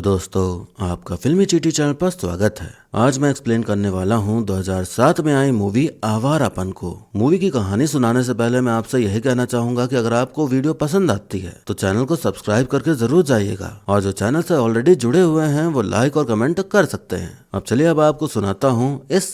दोस्तों, आपका फिल्मी चीटी चैनल पर स्वागत है। आज मैं एक्सप्लेन करने वाला हूं 2007 में आई मूवी आवारापन को। मूवी की कहानी सुनाने से पहले मैं आपसे यही कहना चाहूंगा कि अगर आपको वीडियो पसंद आती है तो चैनल को सब्सक्राइब करके जरूर जाइएगा, और जो चैनल से ऑलरेडी जुड़े हुए हैं वो लाइक और कमेंट कर सकते हैं। अब चलिए अब आपको सुनाता हूँ इस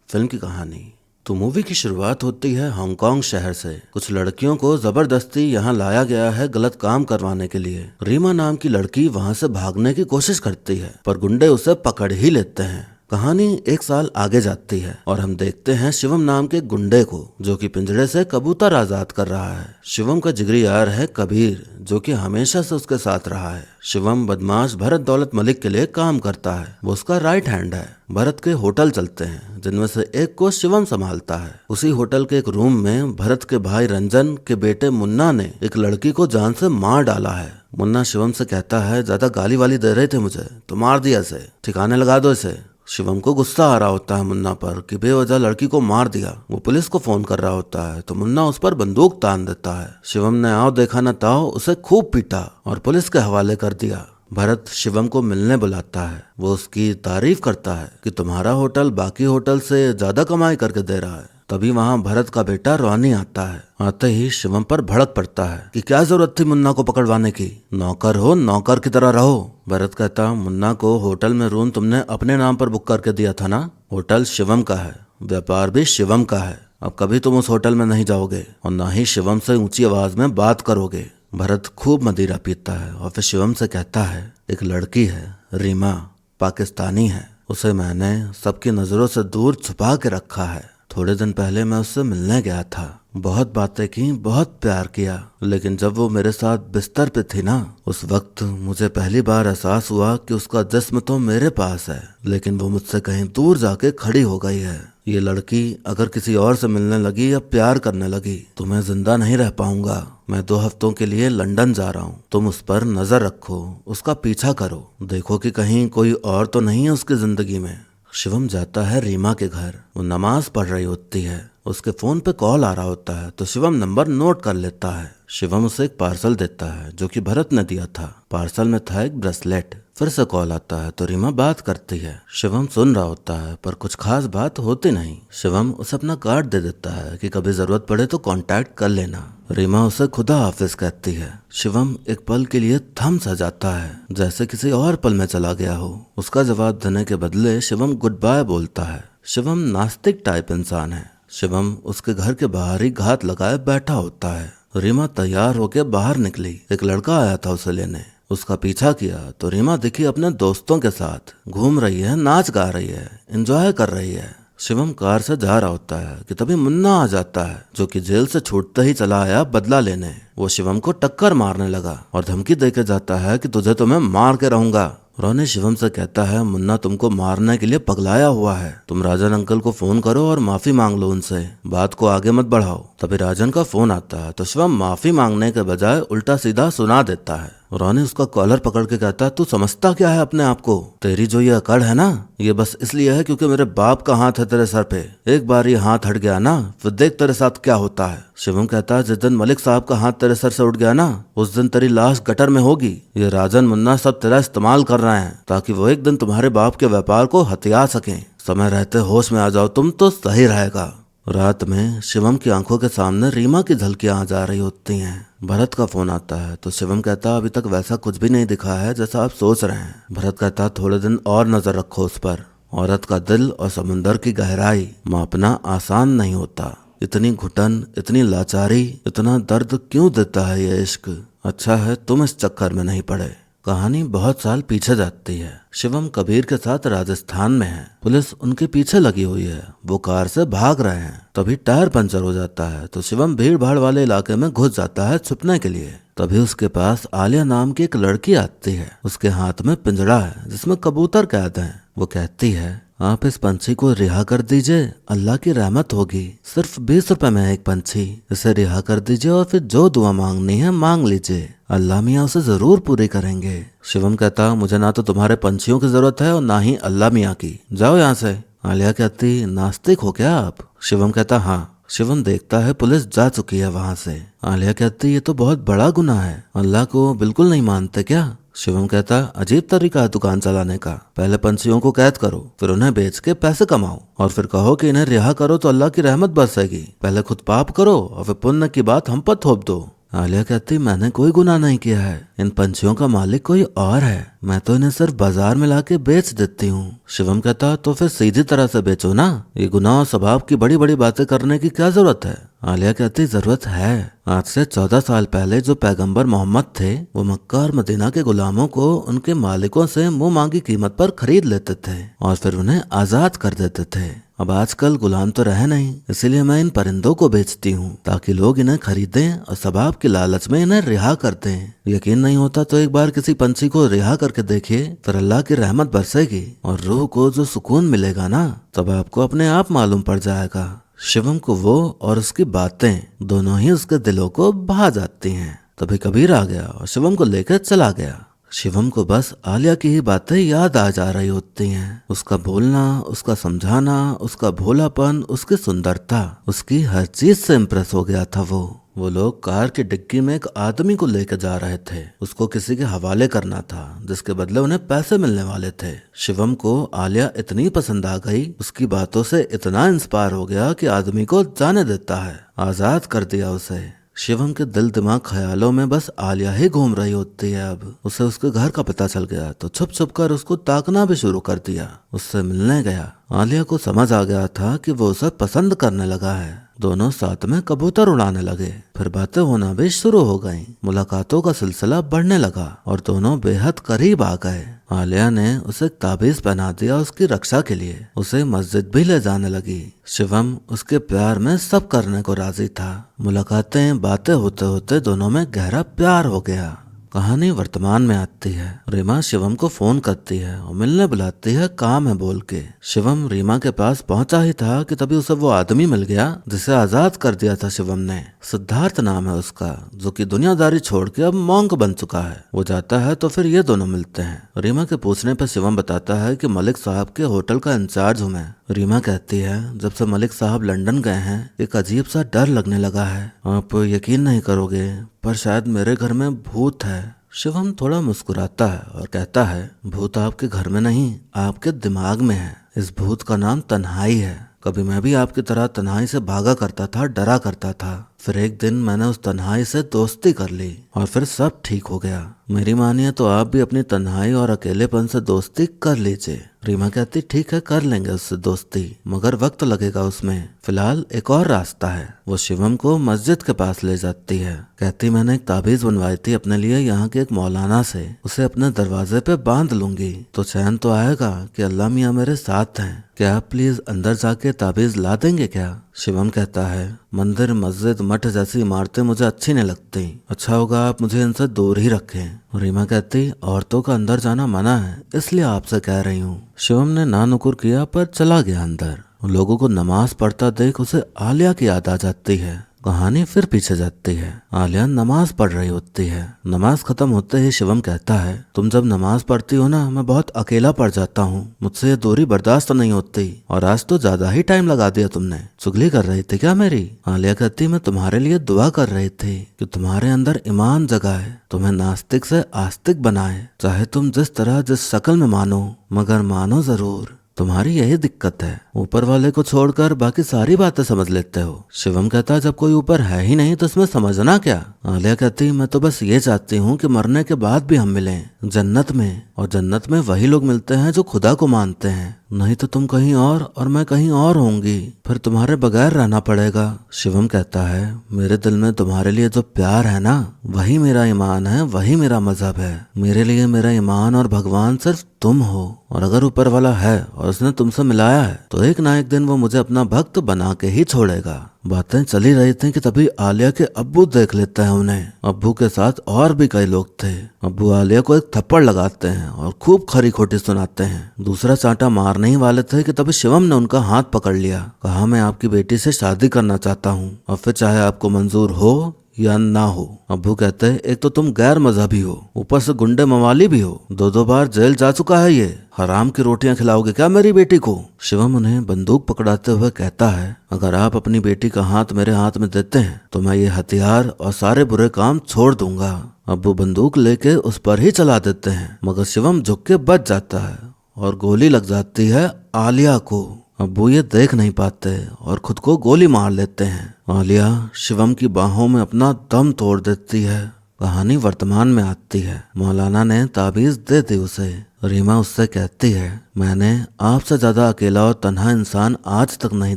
फिल्म की कहानी। तो मूवी की शुरुआत होती है हांगकांग शहर से। कुछ लड़कियों को जबरदस्ती यहाँ लाया गया है गलत काम करवाने के लिए। रीमा नाम की लड़की वहाँ से भागने की कोशिश करती है पर गुंडे उसे पकड़ ही लेते हैं। कहानी 1 साल आगे जाती है और हम देखते हैं शिवम नाम के गुंडे को, जो कि पिंजरे से कबूतर आजाद कर रहा है। शिवम का जिगरी यार है कबीर, जो कि हमेशा से उसके साथ रहा है। शिवम बदमाश भरत दौलत मलिक के लिए काम करता है, वो उसका राइट हैंड है। भरत के होटल चलते हैं जिनमें से एक को शिवम संभालता है। उसी होटल के एक रूम में भरत के भाई रंजन के बेटे मुन्ना ने एक लड़की को जान से मार डाला है। मुन्ना शिवम से कहता है, ज्यादा गाली वाली दे रहे थे मुझे तो मार दिया इसे, ठिकाने लगा दो इसे। शिवम को गुस्सा आ रहा होता है मुन्ना पर कि बेवजह लड़की को मार दिया। वो पुलिस को फोन कर रहा होता है तो मुन्ना उस पर बंदूक तान देता है। शिवम ने आओ देखा न ताओ उसे खूब पीटा और पुलिस के हवाले कर दिया। भरत शिवम को मिलने बुलाता है। वो उसकी तारीफ करता है कि तुम्हारा होटल बाकी होटल से ज्यादा कमाई करके दे रहा है। तभी वहाँ भरत का बेटा रोनी आता है। आते ही शिवम पर भड़क पड़ता है कि क्या जरूरत थी मुन्ना को पकड़वाने की, नौकर हो नौकर की तरह रहो। भरत कहता, मुन्ना को होटल में रूम तुमने अपने नाम पर बुक करके दिया था ना, होटल शिवम का है, व्यापार भी शिवम का है। अब कभी तुम उस होटल में नहीं जाओगे और ना ही शिवम से ऊंची आवाज में बात करोगे। भरत खूब मदिरा पीता है और फिर शिवम से कहता है, एक लड़की है रीमा, पाकिस्तानी है, उसे मैंने सबकी नजरों से दूर छुपा के रखा है। थोड़े दिन पहले मैं उससे मिलने गया था, बहुत बातें की, बहुत प्यार किया, लेकिन जब वो मेरे साथ बिस्तर पे थी ना, उस वक्त मुझे पहली बार एहसास हुआ कि उसका जिस्म तो मेरे पास है लेकिन वो मुझसे कहीं दूर जाके खड़ी हो गई है। ये लड़की अगर किसी और से मिलने लगी या प्यार करने लगी तो मैं जिंदा नहीं रह पाऊंगा। मैं 2 हफ्तों के लिए लंदन जा रहा हूँ, तुम उस पर नजर रखो, उसका पीछा करो, देखो कि कहीं कोई और तो नहीं है उसकी जिंदगी में। शिवम जाता है रीमा के घर। वो नमाज पढ़ रही होती है। उसके फोन पे कॉल आ रहा होता है तो शिवम नंबर नोट कर लेता है। शिवम उसे एक पार्सल देता है जो कि भरत ने दिया था। पार्सल में था एक ब्रेसलेट। फिर से कॉल आता है तो रीमा बात करती है। शिवम सुन रहा होता है पर कुछ खास बात होती नहीं। शिवम उसे अपना कार्ड दे देता है कि कभी जरूरत पड़े तो कांटेक्ट कर लेना। रीमा उसे खुदा हाफिज कहती है। शिवम एक पल के लिए थम सा जाता है, जैसे किसी और पल में चला गया हो। उसका जवाब देने के बदले शिवम गुड बाय बोलता है। शिवम नास्तिक टाइप इंसान है। शिवम उसके घर के बाहर ही घात लगाए बैठा होता है। रीमा तैयार होकर बाहर निकली। एक लड़का आया था उसे लेने। उसका पीछा किया तो रीमा दिखी अपने दोस्तों के साथ घूम रही है, नाच गा रही है, एंजॉय कर रही है। शिवम कार से जा रहा होता है कि तभी मुन्ना आ जाता है, जो कि जेल से छूटते ही चला आया बदला लेने। वो शिवम को टक्कर मारने लगा और धमकी देके जाता है कि तुझे तो मैं मार के रहूंगा। रोनी शिवम से कहता है, मुन्ना तुमको मारने के लिए पगलाया हुआ है, तुम राजन अंकल को फोन करो और माफी मांग लो उनसे, बात को आगे मत बढ़ाओ। तभी राजन का फोन आता है तो शिवम माफी मांगने के बजाय उल्टा सीधा सुना देता है। रोनी उसका कॉलर पकड़ के कहता है, तू समझता क्या है अपने आप को? तेरी जो ये अकड़ है ना, ये बस इसलिए है क्योंकि मेरे बाप का हाथ है तेरे सर पे। एक बार ये हाथ हट गया ना फिर देख तेरे साथ क्या होता है। शिवम कहता है, जिस दिन मलिक साहब का हाथ तेरे सर से उठ गया ना उस दिन तेरी लाश गटर में होगी। ये राजन मुन्ना सब तेरा इस्तेमाल कर रहे हैं ताकि वो एक दिन तुम्हारे बाप के व्यापार को हथिया सकें। समय रहते होश में आ जाओ तुम तो सही रहेगा। रात में शिवम की आंखों के सामने रीमा की झलकियां आ जा रही होती हैं। भरत का फोन आता है तो शिवम कहता, अभी तक वैसा कुछ भी नहीं दिखा है जैसा आप सोच रहे हैं। भरत कहता, थोड़े दिन और नजर रखो उस पर। औरत का दिल और समुंदर की गहराई मापना आसान नहीं होता। इतनी घुटन, इतनी लाचारी, इतना दर्द क्यों देता है ये इश्क? अच्छा है तुम इस चक्कर में नहीं पड़े। कहानी बहुत साल पीछे जाती है। शिवम कबीर के साथ राजस्थान में है। पुलिस उनके पीछे लगी हुई है। वो कार से भाग रहे हैं। तभी टायर पंचर हो जाता है तो शिवम भीड़ भाड़ वाले इलाके में घुस जाता है छुपने के लिए। तभी उसके पास आलिया नाम की एक लड़की आती है। उसके हाथ में पिंजड़ा है जिसमें कबूतर कैद हैं। वो कहती है, आप इस पंछी को रिहा कर दीजिए, अल्लाह की रहमत होगी। सिर्फ 20 रुपए में है एक पंछी, इसे रिहा कर दीजिए और फिर जो दुआ मांगनी है मांग लीजिए, अल्लाह मियाँ उसे जरूर पूरी करेंगे। शिवम कहता, मुझे ना तो तुम्हारे पंछियों की जरूरत है और ना ही अल्लाह मियाँ की, जाओ यहाँ से। आलिया कहती, नास्तिक हो क्या आप? शिवम कहता, हाँ। शिवम देखता है पुलिस जा चुकी है वहाँ से। आलिया कहती, ये तो बहुत बड़ा गुनाह है, अल्लाह को बिल्कुल नहीं मानते क्या? शिवम कहता, अजीब तरीका है दुकान चलाने का। पहले पंछियों को कैद करो, फिर उन्हें बेच के पैसे कमाओ और फिर कहो कि इन्हें रिहा करो तो अल्लाह की रहमत बरसेगी। पहले खुद पाप करो और फिर पुण्य की बात हम पर थोप दो। आलिया कहती, मैंने कोई गुनाह नहीं किया है, इन पंछियों का मालिक कोई और है, मैं तो इन्हें सिर्फ बाजार में लाके बेच देती हूँ। शिवम कहता, तो फिर सीधी तरह से बेचो ना, ये गुनाह और सवाब की बड़ी बड़ी बातें करने की क्या जरूरत है। आलिया कहती, जरूरत है। आज से 14 साल पहले जो पैगंबर मोहम्मद थे वो मक्का और मदीना के गुलामों को उनके मालिकों से मुंह मांगी कीमत पर खरीद लेते थे और फिर उन्हें आजाद कर देते थे। अब आजकल गुलाम तो रहे नहीं, इसीलिए मैं इन परिंदों को बेचती हूँ ताकि लोग इन्हें खरीदें और सबाब के लालच में इन्हें रिहा कर दें। यकीन नहीं होता तो एक बार किसी पंछी को रिहा करके देखिए, फिर अल्लाह की रहमत बरसेगी और रूह को जो सुकून मिलेगा ना, तब आपको अपने आप मालूम पड़ जाएगा। शिवम को वो और उसकी बातें दोनों ही उसके दिलों को भा जाती हैं। तभी कबीर आ गया और शिवम को लेकर चला गया। शिवम को बस आलिया की ही बातें याद आ जा रही होती हैं, उसका बोलना, उसका समझाना, उसका भोलापन, उसकी सुंदरता, उसकी हर चीज से इम्प्रेस हो गया था वो लोग कार की डिग्गी में एक आदमी को लेकर जा रहे थे, उसको किसी के हवाले करना था जिसके बदले उन्हें पैसे मिलने वाले थे। शिवम को आलिया इतनी पसंद आ गई, उसकी बातों से इतना इंस्पायर हो गया कि आदमी को जाने देता है, आजाद कर दिया उसे। शिवम के दिल दिमाग ख्यालों में बस आलिया ही घूम रही होती है। अब उसे उसके घर का पता चल गया तो छुप छुप कर उसको ताकना भी शुरू कर दिया, उससे मिलने गया। आलिया को समझ आ गया था कि वो उसे पसंद करने लगा है। दोनों साथ में कबूतर उड़ाने लगे, फिर बातें होना भी शुरू हो गईं। मुलाकातों का सिलसिला बढ़ने लगा और दोनों बेहद करीब आ गए। आलिया ने उसे ताबीज पहना दिया उसकी रक्षा के लिए, उसे मस्जिद भी ले जाने लगी। शिवम उसके प्यार में सब करने को राजी था। मुलाकातें, बातें होते होते दोनों में गहरा प्यार हो गया। कहानी वर्तमान में आती है। रीमा शिवम को फोन करती है और मिलने बुलाती है, काम है बोल के। शिवम रीमा के पास पहुंचा ही था कि तभी उसे वो आदमी मिल गया जिसे आजाद कर दिया था शिवम ने। सिद्धार्थ नाम है उसका, जो कि दुनियादारी छोड़ के अब मॉन्क बन चुका है। वो जाता है तो फिर ये दोनों मिलते हैं। रीमा के पूछने पर शिवम बताता है कि मलिक साहब के होटल का इंचार्ज हूँ मैं। रीमा कहती है, जब से मलिक साहब लंदन गए हैं एक अजीब सा डर लगने लगा है। आप यकीन नहीं करोगे पर शायद मेरे घर में भूत है। शिवम थोड़ा मुस्कुराता है और कहता है, भूत आपके घर में नहीं, आपके दिमाग में है। इस भूत का नाम तन्हाई है। कभी मैं भी आपकी तरह तन्हाई से भागा करता था, डरा करता था। फिर एक दिन मैंने उस तन्हाई से दोस्ती कर ली और फिर सब ठीक हो गया। मेरी मानिए तो आप भी अपनी तन्हाई और अकेलेपन से दोस्ती कर लीजिए। रीमा कहती, ठीक है कर लेंगे उससे दोस्ती, मगर वक्त लगेगा उसमें। फिलहाल एक और रास्ता है। वो शिवम को मस्जिद के पास ले जाती है। कहती, मैंने एक ताबीज बनवाई थी अपने लिए यहाँ के एक मौलाना से, उसे अपने दरवाजे पे बांध लूंगी तो चैन तो आएगा कि अल्लाह मियाँ मेरे साथ हैं। क्या आप प्लीज अंदर जाके ताबीज ला देंगे क्या? शिवम कहता है, मंदिर, मस्जिद, मठ जैसी इमारतें मुझे अच्छी नहीं लगती, अच्छा होगा आप मुझे इनसे दूर ही रखें। रीमा कहती, औरतों का अंदर जाना मना है, इसलिए आपसे कह रही हूँ। शिवम ने ना नुकुर किया पर चला गया अंदर। लोगों को नमाज पढ़ता देख उसे आलिया की याद आ जाती है। कहानी फिर पीछे जाती है। आलिया नमाज पढ़ रही होती है। नमाज खत्म होते ही शिवम कहता है, तुम जब नमाज पढ़ती हो ना, मैं बहुत अकेला पड़ जाता हूँ, मुझसे ये दूरी बर्दाश्त नहीं होती, और आज तो ज्यादा ही टाइम लगा दिया तुमने। चुगली कर रही थी क्या मेरी? आलिया कहती, मैं तुम्हारे लिए दुआ कर रही थी कि तुम्हारे अंदर ईमान जगाए, तुम्हें नास्तिक से आस्तिक बनाए, चाहे तुम जिस तरह जिस शक्ल में मानो, मगर मानो जरूर। तुम्हारी यही दिक्कत है, ऊपर वाले को छोड़कर बाकी सारी बातें समझ लेते हो। शिवम कहता, जब कोई ऊपर है ही नहीं तो इसमें समझना क्या? आलिया कहती, मैं तो बस ये चाहती हूँ कि मरने के बाद भी हम मिलें जन्नत में, और जन्नत में वही लोग मिलते हैं जो खुदा को मानते हैं, नहीं तो तुम कहीं और मैं कहीं और होंगी, फिर तुम्हारे बगैर रहना पड़ेगा। शिवम कहता है, मेरे दिल में तुम्हारे लिए जो प्यार है ना, वही मेरा ईमान है, वही मेरा मजहब है। मेरे लिए मेरा ईमान और भगवान सिर्फ तुम हो, और अगर ऊपर वाला है और उसने तुमसे मिलाया है तो एक ना एक दिन वो मुझे अपना भक्त बना के ही छोड़ेगा। बातें चली रही थी कि तभी आलिया के अब्बू देख लेते हैं उन्हें। अब्बू के साथ और भी कई लोग थे। अब्बू आलिया को एक थप्पड़ लगाते हैं और खूब खरी खोटी सुनाते हैं। दूसरा चांटा मारने ही वाले थे कि तभी शिवम ने उनका हाथ पकड़ लिया। कहा, मैं आपकी बेटी से शादी करना चाहता हूँ, और फिर चाहे आपको मंजूर हो या ना हो। अब्बू कहते एक तो तुम गैर मजहबी हो, ऊपर से गुंडे मवाली भी हो, 2-2 बार जेल जा चुका है ये, हराम की रोटियां खिलाओगे क्या मेरी बेटी को? शिवम उन्हें बंदूक पकड़ाते हुए कहता है अगर आप अपनी बेटी का हाथ मेरे हाथ में देते हैं तो मैं ये हथियार और सारे बुरे काम छोड़ दूंगा। अब्बू बंदूक लेके उस पर ही चला देते हैं, मगर शिवम झुक के बच जाता है और गोली लग जाती है आलिया को। अब्बू ये देख नहीं पाते और खुद को गोली मार लेते हैं। आलिया शिवम की बाहों में अपना दम तोड़ देती है। कहानी वर्तमान में आती है। मौलाना ने ताबीज दे दी उसे। रीमा उससे कहती है मैंने आपसे ज्यादा अकेला और तन्हा इंसान आज तक नहीं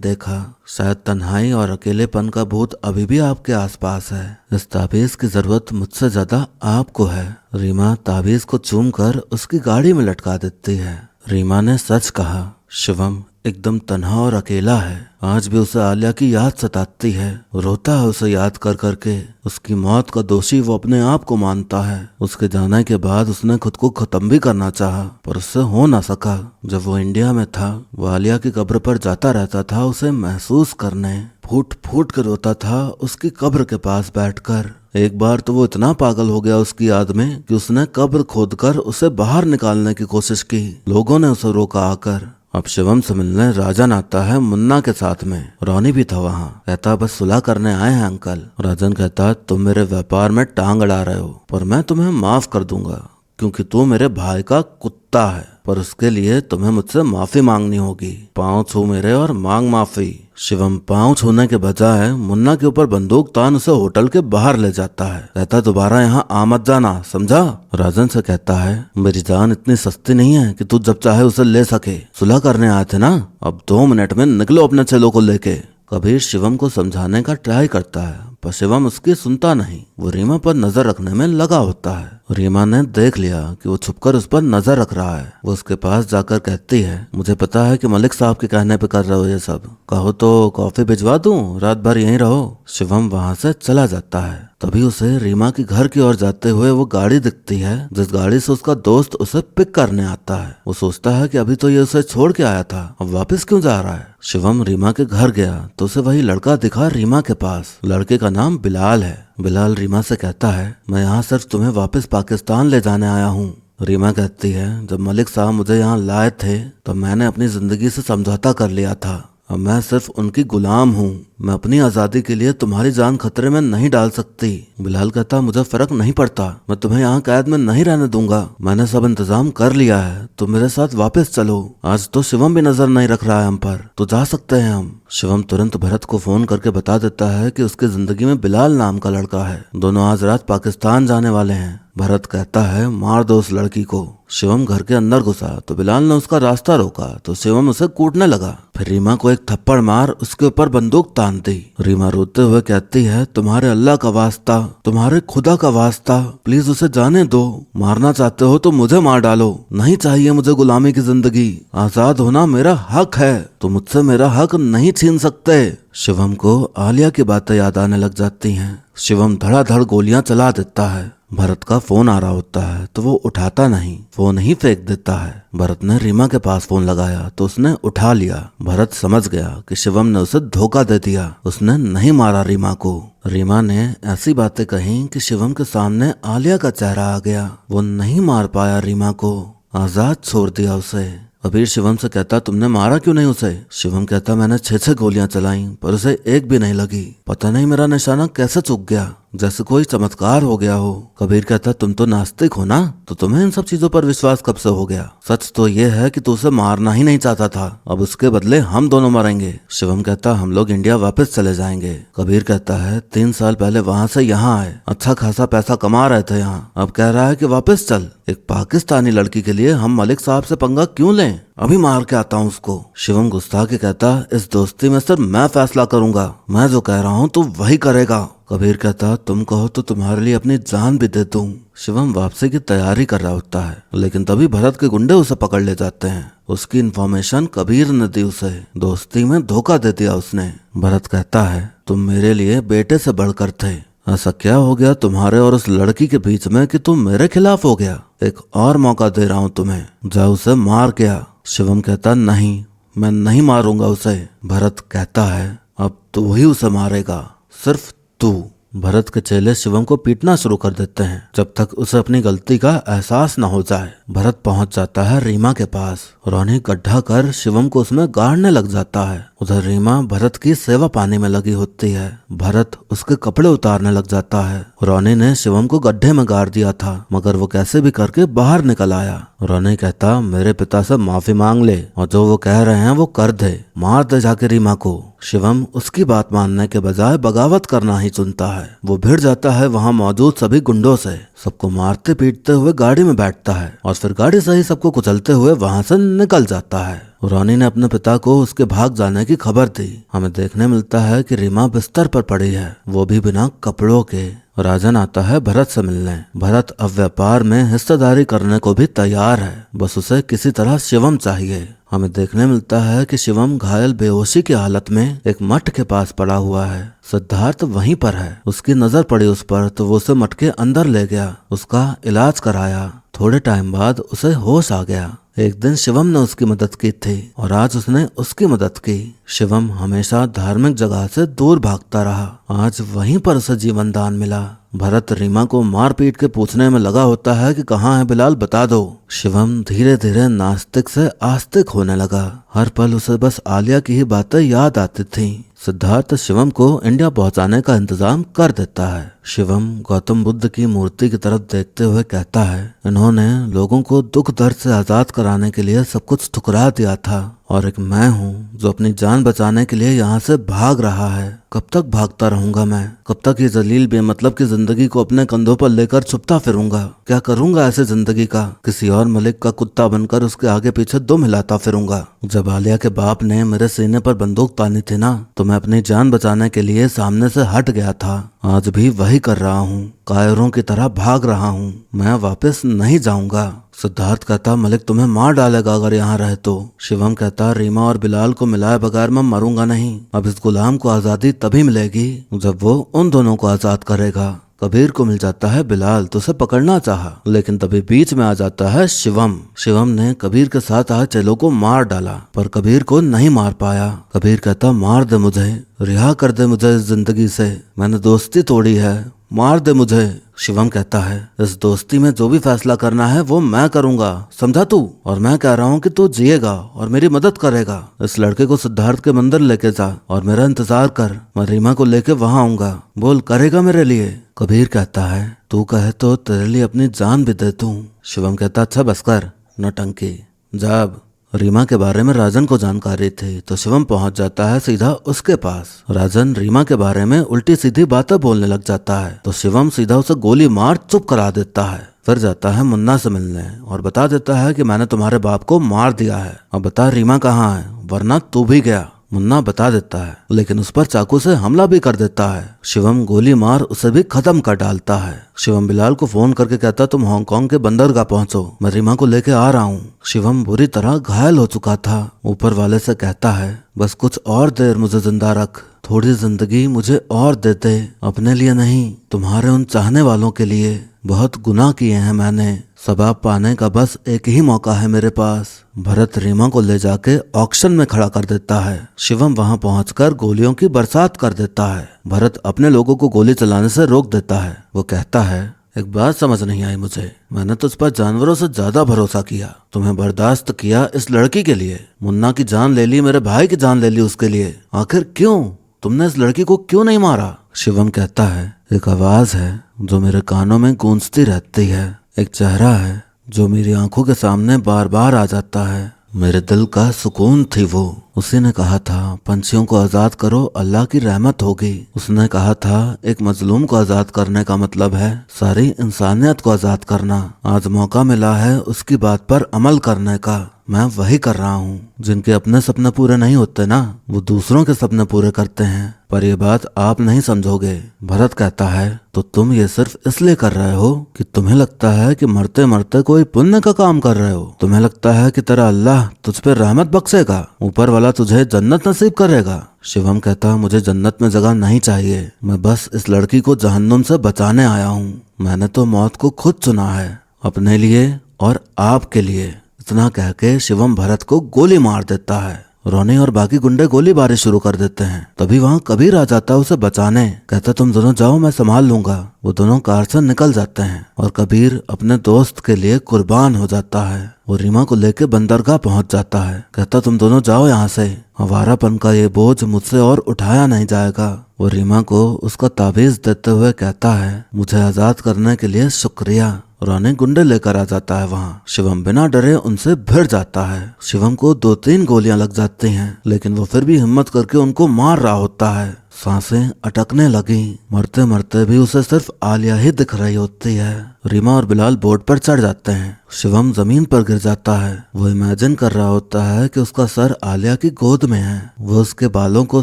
देखा। शायद तन्हाई और अकेलेपन का भूत अभी भी आपके आसपास है। इस ताबीज की जरूरत मुझसे ज्यादा आपको है। रीमा ताबीज को चूम कर उसकी गाड़ी में लटका देती है। रीमा ने सच कहा, शिवम एकदम तन्हा और अकेला है। आज भी उसे आलिया की याद सताती है। रोता है उसे याद कर करके। उसकी मौत का दोषी वो अपने आप को मानता है। उसके जाने के बाद उसने खुद को खत्म भी करना चाहा, पर उससे हो ना सका। जब वो इंडिया में था वो आलिया की कब्र पर जाता रहता था उसे महसूस करने। फूट फूट कर रोता था उसकी कब्र के पास बैठकर। एक बार तो वो इतना पागल हो गया उसकी याद में कि उसने कब्र खोदकर उसे बाहर निकालने की कोशिश की। लोगों ने उसे रोका आकर। अब शिवम से मिलने राजन आता है मुन्ना के साथ में। रोनी भी था वहाँ। कहता बस सुलह करने आए हैं अंकल। राजन कहता तुम मेरे व्यापार में टांग अड़ा रहे हो, पर मैं तुम्हें माफ कर दूंगा क्योंकि तू मेरे भाई का कुत्ता है, पर उसके लिए तुम्हें मुझसे माफी मांगनी होगी। पाँव छू मेरे और मांग माफी। शिवम पाँव छूने के बजाय मुन्ना के ऊपर बंदूक तान उसे होटल के बाहर ले जाता है। कहता दोबारा यहाँ आ मत जाना, समझा? राजन से कहता है मेरी जान इतनी सस्ती नहीं है कि तू जब चाहे उसे ले सके। सुलह करने आए थे ना, अब 2 मिनट में निकलो अपने चेलों को लेके। कबीर शिवम को समझाने का ट्राई करता है, पर शिवम उसकी सुनता नहीं। वो रीमा पर नजर रखने में लगा होता है। रीमा ने देख लिया कि वो छुपकर उस पर नजर रख रहा है। वो उसके पास जाकर कहती है मुझे पता है कि मलिक साहब के कहने पे कर रहे हो ये सब, कहो तो कॉफी भिजवा दूं, रात भर यहीं रहो। शिवम वहाँ से चला जाता है। तभी उसे रीमा के घर की ओर जाते हुए वो गाड़ी दिखती है जिस गाड़ी से उसका दोस्त उसे पिक करने आता है। वो सोचता है कि अभी तो ये उसे छोड़ के आया था, अब वापस क्यों जा रहा है। शिवम रीमा के घर गया तो उसे वही लड़का दिखा रीमा के पास। लड़के का नाम बिलाल है। बिलाल रीमा से कहता है मैं यहाँ सिर्फ तुम्हें वापस पाकिस्तान ले जाने आया हूँ। रीमा कहती है जब मलिक साहब मुझे यहाँ लाए थे तो मैंने अपनी जिंदगी से समझौता कर लिया था। अब मैं सिर्फ उनकी गुलाम हूँ। मैं अपनी आजादी के लिए तुम्हारी जान खतरे में नहीं डाल सकती। बिलाल कहता मुझे फर्क नहीं पड़ता, मैं तुम्हें यहाँ कैद में नहीं रहने दूंगा। मैंने सब इंतजाम कर लिया है, तुम मेरे साथ वापस चलो। आज तो शिवम भी नजर नहीं रख रहा है हम पर, तो जा सकते हैं हम। शिवम तुरंत भरत को फोन करके बता देता है कि उसकी जिंदगी में बिलाल नाम का लड़का है। दोनों आज रात पाकिस्तान जाने वाले हैं। भरत कहता है मार दो उस लड़की को। शिवम घर के अंदर घुसा तो बिलाल ने उसका रास्ता रोका तो शिवम उसे कूटने लगा। फिर रीमा को एक थप्पड़ मार उसके ऊपर बंदूक तान दी। रीमा रोते हुए कहती है तुम्हारे अल्लाह का वास्ता, तुम्हारे खुदा का वास्ता, प्लीज उसे जाने दो। मारना चाहते हो तो मुझे मार डालो, नहीं चाहिए मुझे गुलामी की जिंदगी। आजाद होना मेरा हक है, तो मुझसे मेरा हक नहीं छीन सकते। शिवम को आलिया की बातें याद आने लग जाती हैं। शिवम धड़ाधड़ गोलियां चला देता है। भरत का फोन आ रहा होता है तो वो उठाता नहीं, फोन ही फेंक देता है। भरत ने रीमा के पास फोन लगाया तो उसने उठा लिया। भरत समझ गया कि शिवम ने उसे धोखा दे दिया, उसने नहीं मारा रीमा को। रीमा ने ऐसी बातें कही कि शिवम के सामने आलिया का चेहरा आ गया। वो नहीं मार पाया रीमा को, आजाद छोड़ दिया उसे। कबीर शिवम से कहता तुमने मारा क्यों नहीं उसे? शिवम कहता मैंने 6 गोलियां चलाई पर उसे एक भी नहीं लगी। पता नहीं मेरा निशाना कैसे चूक गया, जैसे कोई चमत्कार हो गया हो। कबीर कहता तुम तो नास्तिक हो ना, तो तुम्हें इन सब चीजों पर विश्वास कब से हो गया? सच तो ये है कि तू उसे मारना ही नहीं चाहता था, अब उसके बदले हम दोनों मरेंगे। शिवम कहता हम लोग इंडिया वापस चले जाएंगे। कबीर कहता है 3 साल पहले वहाँ से यहाँ आए, अच्छा खासा पैसा कमा रहे थे यहाँ, अब कह रहा है कि वापस चल। एक पाकिस्तानी लड़की के लिए हम मलिक साहब से पंगा क्यों लें? अभी मार के आता हूँ उसको। शिवम गुस्सा के कहता इस दोस्ती में सिर्फ मैं फैसला करूंगा, मैं जो कह रहा हूँ तू वही करेगा। कबीर कहता तुम कहो तो तुम्हारे लिए अपनी जान भी दे दूं। शिवम वापसी की तैयारी कर रहा होता है, लेकिन तभी भरत के गुंडे उसे पकड़ ले जाते हैं। उसकी इन्फॉर्मेशन कबीर ने दी उसे, दोस्ती में धोखा दे दिया उसने। भरत कहता है तुम मेरे लिए बेटे से बढ़कर थे, ऐसा क्या हो गया तुम्हारे और उस लड़की के बीच में कि तुम मेरे खिलाफ हो गया? एक और मौका दे रहा हूँ तुम्हें, जा उसे मार गया। शिवम कहता नहीं, मैं नहीं मारूंगा उसे। भरत कहता है अब तू ही उसे मारेगा, सिर्फ तू। भरत के चेले शिवम को पीटना शुरू कर देते हैं जब तक उसे अपनी गलती का एहसास न हो जाए। भरत पहुंच जाता है रीमा के पास। रोनी गड्ढा कर शिवम को उसमें गाड़ने लग जाता है। उधर रीमा भरत की सेवा पानी में लगी होती है। भरत उसके कपड़े उतारने लग जाता है। रोनी ने शिवम को गड्ढे में गाड़ दिया था, मगर वो कैसे भी करके बाहर निकल आया। रोनी कहता, मेरे पिता से माफी मांग ले और जो वो कह रहे हैं वो कर दे, मार दे जाके रीमा को। शिवम उसकी बात मानने के बजाय बगावत करना ही चुनता है। वो भिड़ जाता है वहाँ मौजूद सभी गुंडों से, सबको मारते पीटते हुए गाड़ी में बैठता है और फिर गाड़ी से ही सबको कुचलते हुए वहाँ से निकल जाता है। रोनी ने अपने पिता को उसके भाग जाने की खबर दी। हमें देखने मिलता है कि रीमा बिस्तर पर पड़ी है, वो भी बिना कपड़ों के। राजन आता है भरत से मिलने। भरत अब व्यापार में हिस्सेदारी करने को भी तैयार है, बस उसे किसी तरह शिवम चाहिए। हमें देखने मिलता है कि शिवम घायल बेहोशी की हालत में एक मठ के पास पड़ा हुआ है। सिद्धार्थ वहीं पर है। उसकी नजर पड़ी उस पर तो वो उसे मठ के अंदर ले गया, उसका इलाज कराया। थोड़े टाइम बाद उसे होश आ गया। एक दिन शिवम ने उसकी मदद की थी और आज उसने उसकी मदद की। शिवम हमेशा धार्मिक जगह से दूर भागता रहा, आज वहीं पर उसे जीवन दान मिला। भरत रीमा को मार पीट के पूछने में लगा होता है कि कहाँ है बिलाल, बता दो। शिवम धीरे धीरे नास्तिक से आस्तिक होने लगा। हर पल उसे बस आलिया की ही बातें याद आती थीं। सिद्धार्थ शिवम को इंडिया पहुंचाने का इंतजाम कर देता है। शिवम गौतम बुद्ध की मूर्ति की तरफ देखते हुए कहता है, इन्होंने लोगों को दुख दर्द से आजाद कराने के लिए सब कुछ ठुकरा दिया था और एक मैं हूँ जो अपनी जान बचाने के लिए यहाँ से भाग रहा है। कब तक भागता रहूंगा मैं? कब तक ये जलील बेमतलब की जिंदगी को अपने कंधों पर लेकर छुपता फिरूंगा? क्या करूंगा ऐसे जिंदगी का? किसी और मलिक का कुत्ता बनकर उसके आगे पीछे दुम हिलाता फिरूंगा। जब आलिया के बाप ने मेरे सीने पर बंदूक तानी थी ना, तो मैं अपनी जान बचाने के लिए सामने से हट गया था। आज भी वही कर रहा हूँ, कायरों की तरह भाग रहा हूँ। मैं वापस नहीं जाऊंगा। सिद्धार्थ कहता, मलिक तुम्हें मार डालेगा अगर यहाँ रहे तो। शिवम कहता, रीमा और बिलाल को मिलाए बगैर मैं मरूंगा नहीं। अब इस गुलाम को आजादी तभी मिलेगी जब वो उन दोनों को आजाद करेगा। कबीर को मिल जाता है बिलाल तो उसे पकड़ना चाहा, लेकिन तभी बीच में आ जाता है शिवम। शिवम ने कबीर के साथ आए चेलों को मार डाला, पर कबीर को नहीं मार पाया। कबीर कहता, मार दे मुझे, रिहा कर दे मुझे इस जिंदगी से, मैंने दोस्ती तोड़ी है, मार दे मुझे। शिवम कहता है, इस दोस्ती में जो भी फैसला करना है वो मैं करूंगा, समझा तू? और मैं कह रहा हूँ कि तू जिएगा और मेरी मदद करेगा। इस लड़के को सिद्धार्थ के मंदिर लेके जा और मेरा इंतजार कर, मैं रीमा को लेके वहाँ आऊंगा। बोल, करेगा मेरे लिए? कबीर कहता है, तू कहे तो तेरे लिए अपनी जान भी दे दूं। शिवम कहता, अच्छा बस कर नौटंकी, जा। अब रीमा के बारे में राजन को जानकारी थी तो शिवम पहुंच जाता है सीधा उसके पास। राजन रीमा के बारे में उल्टी सीधी बातें बोलने लग जाता है तो शिवम सीधा उसे गोली मार चुप करा देता है। फिर जाता है मुन्ना से मिलने और बता देता है कि मैंने तुम्हारे बाप को मार दिया है, अब बता रीमा कहाँ है, वरना तू भी गया। मुन्ना बता देता है, लेकिन उस पर चाकू से हमला भी कर देता है। शिवम गोली मार उसे भी खत्म कर डालता है। शिवम बिलाल को फोन करके कहता, तुम हांगकांग के बंदरगाह पहुंचो, मैं रीमा को लेके आ रहा हूँ। शिवम बुरी तरह घायल हो चुका था। ऊपर वाले से कहता है, बस कुछ और देर मुझे जिंदा रख, थोड़ी जिंदगी मुझे और दे दे, अपने लिए नहीं तुम्हारे उन चाहने वालों के लिए। बहुत गुनाह किए हैं मैंने, सबाब पाने का बस एक ही मौका है मेरे पास। भरत रीमा को ले जाके ऑक्शन में खड़ा कर देता है। शिवम वहां पहुंचकर गोलियों की बरसात कर देता है। भरत अपने लोगों को गोली चलाने से रोक देता है। वो कहता है, एक बात समझ नहीं आई मुझे, मैंने तुझ पर जानवरों से ज्यादा भरोसा किया, तुम्हें बर्दाश्त किया इस लड़की के लिए, मुन्ना की जान ले ली, मेरे भाई की जान ले ली उसके लिए, आखिर क्यों? तुमने इस लड़की को क्यों नहीं मारा? शिवम कहता है, एक आवाज है जो मेरे कानों में गूंजती रहती है, एक चेहरा है जो मेरी आंखों के सामने बार बार आ जाता है, मेरे दिल का सुकून थी वो। उसी ने कहा था, पंछियों को आजाद करो, अल्लाह की रहमत होगी। उसने कहा था, एक मजलूम को आजाद करने का मतलब है सारी इंसानियत को आजाद करना। आज मौका मिला है उसकी बात पर अमल करने का, मैं वही कर रहा हूँ। जिनके अपने सपने पूरे नहीं होते ना, वो दूसरों के सपने पूरे करते हैं, पर ये बात आप नहीं समझोगे। भरत कहता है, तो तुम ये सिर्फ इसलिए कर रहे हो कि तुम्हें लगता है कि मरते मरते कोई पुण्य का काम कर रहे हो, तुम्हें लगता है कि तेरा अल्लाह तुझ पे रहमत बख्शेगा, ऊपर वाला तुझे जन्नत नसीब करेगा। शिवम कहता, मुझे जन्नत में जगह नहीं चाहिए, मैं बस इस लड़की को जहन्नुम से बचाने आया हूँ। मैंने तो मौत को खुद चुना है, अपने लिए और आपके लिए। इतना कह के शिवम भरत को गोली मार देता है। रोनी और बाकी गुंडे गोलीबारी शुरू कर देते हैं। तभी वहाँ कबीर आ जाता है उसे बचाने। कहता तुम दोनों जाओ, मैं संभाल लूंगा। वो दोनों कार से निकल जाते हैं और कबीर अपने दोस्त के लिए कुर्बान हो जाता है। वो रीमा को लेके बंदरगाह पहुंच जाता है। कहता तुम दोनों जाओ यहाँ से, आवारापन का ये बोझ मुझसे और उठाया नहीं जाएगा। वो रीमा को उसका ताबीज देते हुए कहता है मुझे आजाद करने के लिए शुक्रिया। रोनी गुंडे लेकर आ जाता है वहाँ। शिवम बिना डरे उनसे भिड़ जाता है। शिवम को 2-3 गोलियां लग जाती हैं, लेकिन वो फिर भी हिम्मत करके उनको मार रहा होता है। सांसें अटकने लगी। मरते मरते भी उसे सिर्फ आलिया ही दिख रही होती है। रीमा और बिलाल बोट पर चढ़ जाते हैं। शिवम जमीन पर गिर जाता है। वो इमेजिन कर रहा होता है कि उसका सर आलिया की गोद में है। वो उसके बालों को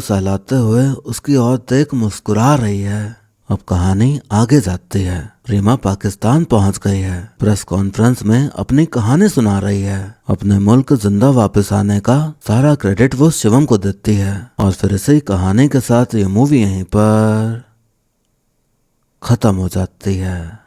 सहलाते हुए उसकी ओर देख मुस्कुरा रही है। अब कहानी आगे जाती है। रीमा पाकिस्तान पहुंच गई है। प्रेस कॉन्फ्रेंस में अपनी कहानी सुना रही है। अपने मुल्क जिंदा वापस आने का सारा क्रेडिट वो शिवम को देती है। और फिर इसी कहानी के साथ ये मूवी यहीं पर खत्म हो जाती है।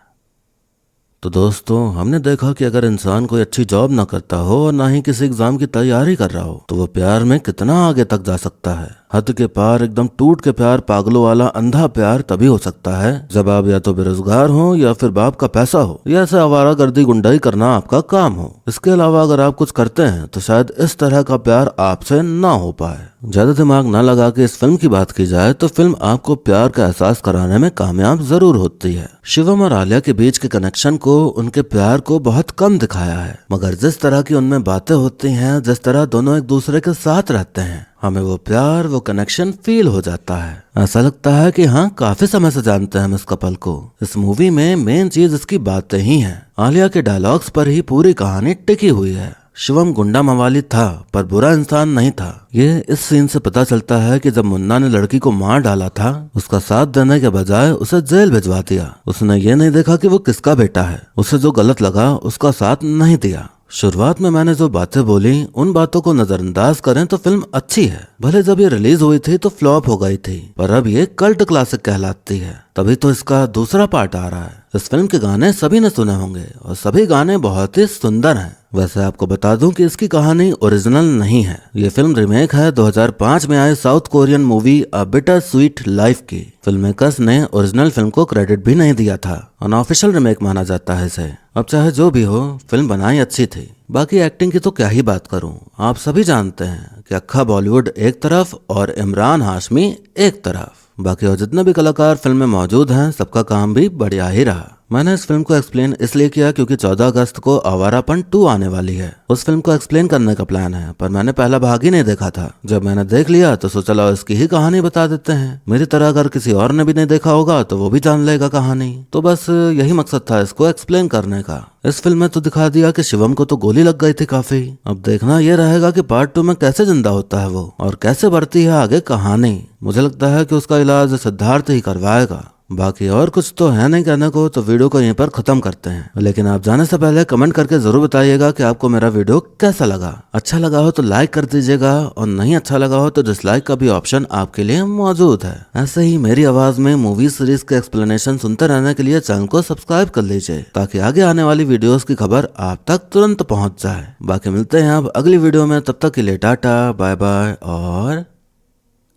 तो दोस्तों, हमने देखा कि अगर इंसान कोई अच्छी जॉब ना करता हो और ना ही किसी एग्जाम की तैयारी कर रहा हो तो वो प्यार में कितना आगे तक जा सकता है। हद के पार, एकदम टूट के प्यार, पागलों वाला अंधा प्यार तभी हो सकता है जब आप या तो बेरोजगार हो या फिर बाप का पैसा हो या ऐसे आवारागर्दी गुंडाई करना आपका काम हो। इसके अलावा अगर आप कुछ करते हैं तो शायद इस तरह का प्यार आपसे ना हो पाए। ज्यादा दिमाग ना लगा के इस फिल्म की बात की जाए तो फिल्म आपको प्यार का एहसास कराने में कामयाब जरूर होती है। शिवम और आलिया के बीच के कनेक्शन को, उनके प्यार को बहुत कम दिखाया है, मगर जिस तरह की उनमें बातें होती हैं, जिस तरह दोनों एक दूसरे के साथ रहते हैं, हमें वो प्यार, वो कनेक्शन फील हो जाता है। ऐसा लगता है कि हाँ, काफी समय से जानते हैं हम इस कपल को। इस मूवी में मेन चीज इसकी बातें ही हैं। आलिया के डायलॉग्स पर ही पूरी कहानी टिकी हुई है। शिवम गुंडा मवाली था पर बुरा इंसान नहीं था। ये इस सीन से पता चलता है कि जब मुन्ना ने लड़की को मार डाला था, उसका साथ देने के बजाय उसे जेल भिजवा दिया। उसने ये नहीं देखा कि वो किसका बेटा है। उसे जो गलत लगा उसका साथ नहीं दिया। शुरुआत में मैंने जो बातें बोली उन बातों को नजरअंदाज करें तो फिल्म अच्छी है। भले जब ये रिलीज हुई थी तो फ्लॉप हो गई थी, पर अब ये कल्ट क्लासिक कहलाती है। तभी तो इसका दूसरा पार्ट आ रहा है। इस फिल्म के गाने सभी ने सुने होंगे और सभी गाने बहुत ही सुंदर हैं। वैसे आपको बता दूं कि इसकी कहानी ओरिजिनल नहीं है। ये फिल्म रिमेक है 2005 में आए south Korean movie a bitter sweet life की। फिल्म मेकर्स ने ओरिजिनल फिल्म को क्रेडिट भी नहीं दिया था। अनऑफिशियल रिमेक माना जाता है इसे। अब चाहे जो भी हो, फिल्म बनाई अच्छी थी। बाकी एक्टिंग की तो क्या ही बात करूं। आप सभी जानते हैं कि अक्खा बॉलीवुड एक तरफ और इमरान हाशमी एक तरफ। बाकी और जितने भी कलाकार फिल्म में मौजूद हैं, सबका काम भी बढ़िया ही रहा। मैंने इस फिल्म को एक्सप्लेन इसलिए किया क्योंकि 14 अगस्त को आवारापन 2 आने वाली है। उस फिल्म को एक्सप्लेन करने का प्लान है, पर मैंने पहला भाग ही नहीं देखा था। जब मैंने देख लिया तो सोचा लो इसकी ही कहानी बता देते हैं। मेरी तरह अगर किसी और ने भी नहीं देखा होगा तो वो भी जान लेगा कहानी। तो बस यही मकसद था इसको एक्सप्लेन करने का। इस फिल्म में तो दिखा दिया कि शिवम को तो गोली लग गई थी काफी। अब देखना ये रहेगा कि पार्ट 2 में कैसे जिंदा होता है वो और कैसे बढ़ती है आगे कहानी। मुझे लगता है कि उसका इलाज सिद्धार्थ ही करवाएगा। बाकी और कुछ तो है नहीं कहने को, तो वीडियो को यहीं पर खत्म करते हैं। लेकिन आप जाने से पहले कमेंट करके जरूर बताइएगा कि आपको मेरा वीडियो कैसा लगा। अच्छा लगा हो तो लाइक कर दीजिएगा और नहीं अच्छा लगा हो तो डिसलाइक का भी ऑप्शन आपके लिए मौजूद है। ऐसे ही मेरी आवाज में मूवी सीरीज के एक्सप्लेनेशन सुनते रहने के लिए चैनल को सब्सक्राइब कर लीजिए ताकि आगे आने वाली वीडियोस की खबर आप तक तुरंत पहुंच जाए। बाकी मिलते हैं अब अगली वीडियो में, तब तक के लिए टाटा बाय बाय और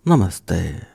नमस्ते।